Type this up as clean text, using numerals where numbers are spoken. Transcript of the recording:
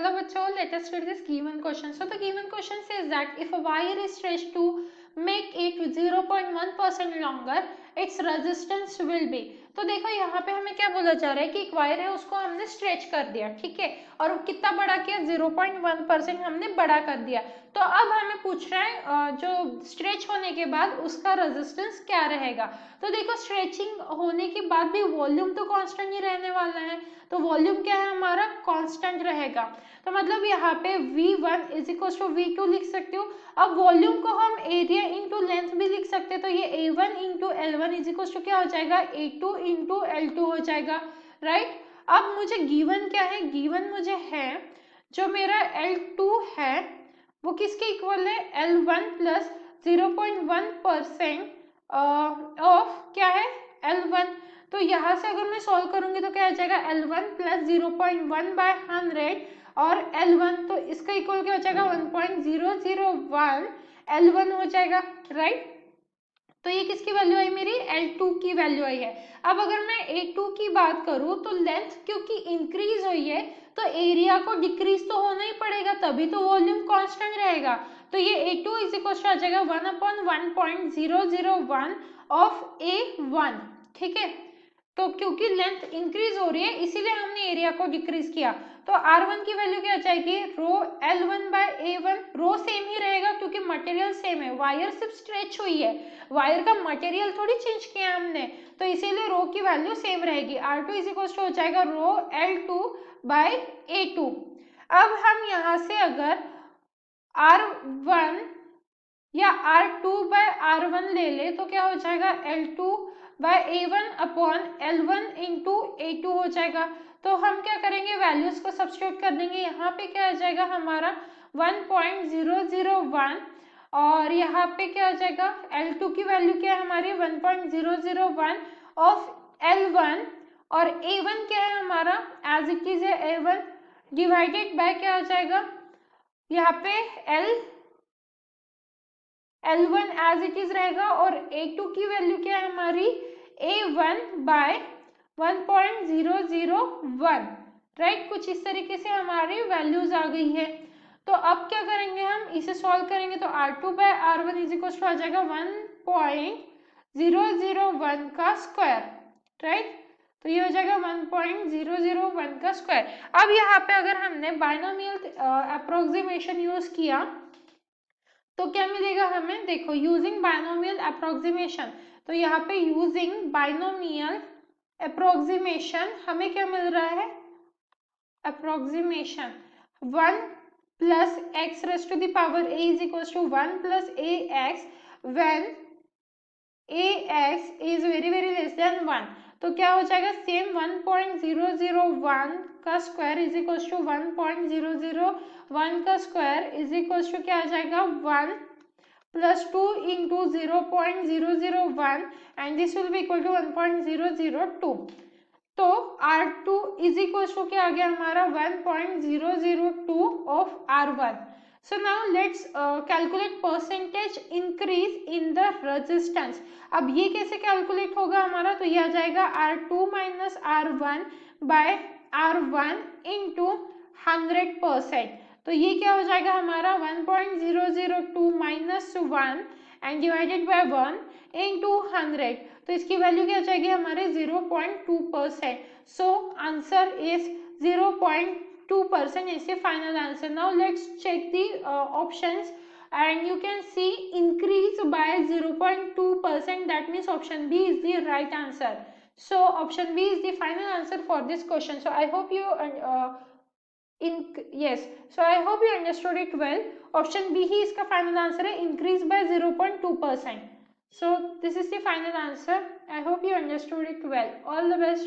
hello bachcho, let us read this given question. So the given question says that if a wire is stretched to make it 0.1% longer, its resistance will be. तो देखो यहाँ पे हमें क्या बोला जा रहा है कि एक वायर है उसको हमने स्ट्रेच कर दिया, ठीक है, और कितना बड़ा किया, 0.1% हमने बड़ा कर दिया। तो अब हमें पूछ रहा है जो स्ट्रेच होने के बाद उसका रेजिस्टेंस क्या रहेगा। तो देखो स्ट्रेचिंग होने के बाद भी वॉल्यूम तो कांस्टेंट ही रहने वाला है, तो वॉल्यूम क्या है हमारा, कांस्टेंट रहेगा। तो मतलब यहाँ पे V1 is equal to V2 लिख सकते हो। अब वॉल्यूम को हम एरिया इंटू लेंथ भी लिख सकते हैं, तो ये A1 into L1 is equal to क्या हो जाएगा, A2 इंटू L2 हो जाएगा, राइट। अब मुझे गिवन क्या है, गिवन मुझे है जो मेरा L2 है वो किसके इक्वल है, L1 प्लस 0.1% ऑफ क्या है, L1। तो यहाँ से अगर मैं सॉल्व करूंगी तो क्या आ जाएगा, L1 प्लस 0.1/100 और L1, तो इसका इक्वल क्या हो जाएगा, 1.001 L1 हो जाएगा, राइट। तो ये किसकी वैल्यू आई, मेरी L2 की वैल्यू आई है। अब अगर मैं A2 की बात करूं तो लेंथ क्योंकि इंक्रीज हुई है तो एरिया को डिक्रीज तो होना ही पड़ेगा, तभी तो वॉल्यूम कांस्टेंट रहेगा। तो ये A2 इज इक्वल टू आ जाएगा 1/1.001 ऑफ A1, ठीक है। तो क्योंकि लेंथ इंक्रीज हो रही है इसीलिए हमने एरिया को डिक्रीज किया। तो R1 की वैल्यू क्या आ जाएगी, रो L1/A1, रो सेम ही रहेगा क्योंकि मटेरियल सेम है, वायर सिर्फ स्ट्रेच हुई है, वायर का मटेरियल थोड़ी चेंज किया हमने, तो इसीलिए रो की वैल्यू सेम रहेगी। R2 इज इक्वल टू हो जाएगा रो L2/A2। अब हम यहाँ से अगर R1 या R2/R1 ले ले तो क्या हो जाएगा, L2/A1 upon L1 into A2 हो जाएगा। तो हम क्या करेंगे, वैल्यूज को सब्स्टिट्यूट कर देंगे, यहाँ पे क्या आ जाएगा हमारा 1.001 और यहाँ पे क्या आ जाएगा, L2 की वैल्यू क्या है हमारी 1.001 ऑफ L1 और A1 क्या है हमारा, एज इट इज है A1 डिवाइडेड बाय क्या आ जाएगा, यहाँ पे L1 एज इट इज रहेगा और A2 की वैल्यू क्या है हमारी A1/1.001, राइट। कुछ इस तरीके से हमारी वैल्यूज आ गई है। तो अब क्या करेंगे, हम इसे सॉल्व करेंगे तो R2/R1 इज इक्वल टू आ जाएगा 1.001 का स्क्वायर, राइट। तो ये हो जाएगा 1.001 का स्क्वायर। अब यहाँ पे अगर हमने बाइनोमियल अप्रोक्सीमेशन यूज किया तो क्या मिलेगा हमें, देखो यूजिंग बाइनोमियल अप्रोक्सीमेशन, तो यहाँ पे यूजिंग बाइनोमियल अप्रोक्सीमेशन हमें क्या मिल रहा है, approximation 1 plus x raise to the power a is equal to 1 plus ax when ax is very less than 1। तो क्या हो जाएगा, सेम 1.001 का स्क्वायर इज इक्वल टू 1.001 का स्क्वायर इज इक्वल टू क्या आ जाएगा 1 plus 2 into 0.001 and this will be equal to 1.002। तो R2 इज इक्वल टू क्या आ गया हमारा 1.002 of R1। So now let's calculate percentage increase in the resistance। अब ये कैसे कैलकुलेट होगा हमारा, तो ये आ जाएगा R2 minus R1 bye R1 into 100%। तो ये क्या हो जाएगा हमारा 1.002 minus 1 and divided by 1 into 100। तो इसकी वैल्यू क्या आ जाएगी हमारे 0.2%। So answer is 0.2% is the final answer. Now let's check the options and you can see increase by 0.2%, that means option B is the right answer. So option B is the final answer for this question. So I hope you so I hope you understood it well. Option B ही इसका final answer है, increase by 0.2%. So this is the final answer. I hope you understood it well. All the best.